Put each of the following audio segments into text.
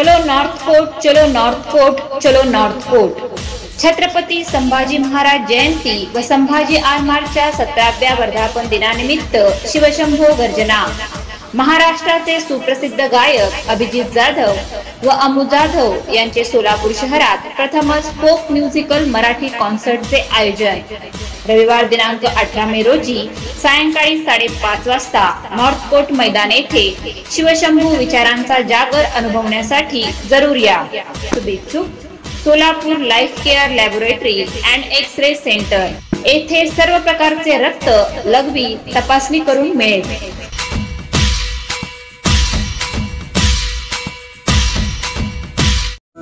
चलो north coat, चलो north coat, चलो नॉर्थ कोट। छत्रपती संभाजी महाराज जयंती व संभाजी आरमारच्या 17व्या वर्धापन दिनानिमित्त शिवशंभो गर्जना। महाराष्ट्राचे सुप्रसिद्ध गायक अभिजित जाधव व अमू जाधव यांचे सोलापूर शहरात प्रथमच फोक म्युझिकल मराठी कॉन्सर्टचे आयोजन। रविवार दिनांक 18 मे रोजी सायंकाळी 5:30 वाजता नॉर्थ कोट मैदान येथे शिवशंभू विचारांचा जागर अनुभवण्यासाठी जरूर या। शुभेच्छुक Solapur life care laboratory and x-ray centre येथे सर्व प्रकारचे रक्त लघवी तपासणी करून मिळेल।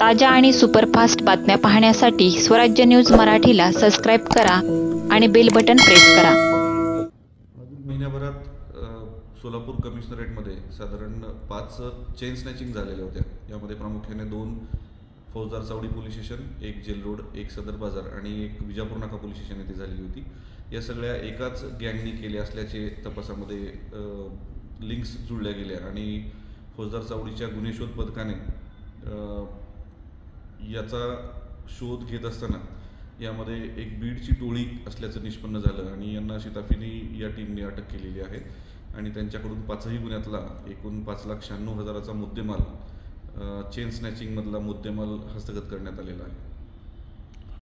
ताज्या आणि सुपरफास्ट बातम्या पाहण्यासाठी स्वराज्य न्यूज मराठीला सबस्क्राईब करा आणि बेल बटन प्रेस करा। महिन्याभरात सोलापूर कमिशनरेटमध्ये साधारण 5 चेन स्नॅचिंग झालेल्या होत्या। यामध्ये प्रामुख्याने 2 फौजदार चावडी पोलीस स्टेशन, 1 जेल रोड, 1 सदर बाजार आणि 1 विजापूर नाका पोलीस स्टेशन येथे झाली होती। या सगळ्या एकाच गँगनी केले असल्याचे तपासामध्ये लिंक्स जुळल्या गेल्या आणि फौजदार चावडीच्या गुन्हे शोध पथकाने याचा शोध घेत असताना यामध्ये एक बीडची टोळी असल्याचं निष्पन्न झालं आणि यांना शिताफीने या टीमने अटक केलेली आहे आणि त्यांच्याकडून 5ही गुन्ह्यातला एकूण 5,96,000चा मुद्देमाल चेन स्नॅचिंगमधला मुद्देमाल हस्तगत करण्यात आलेला आहे।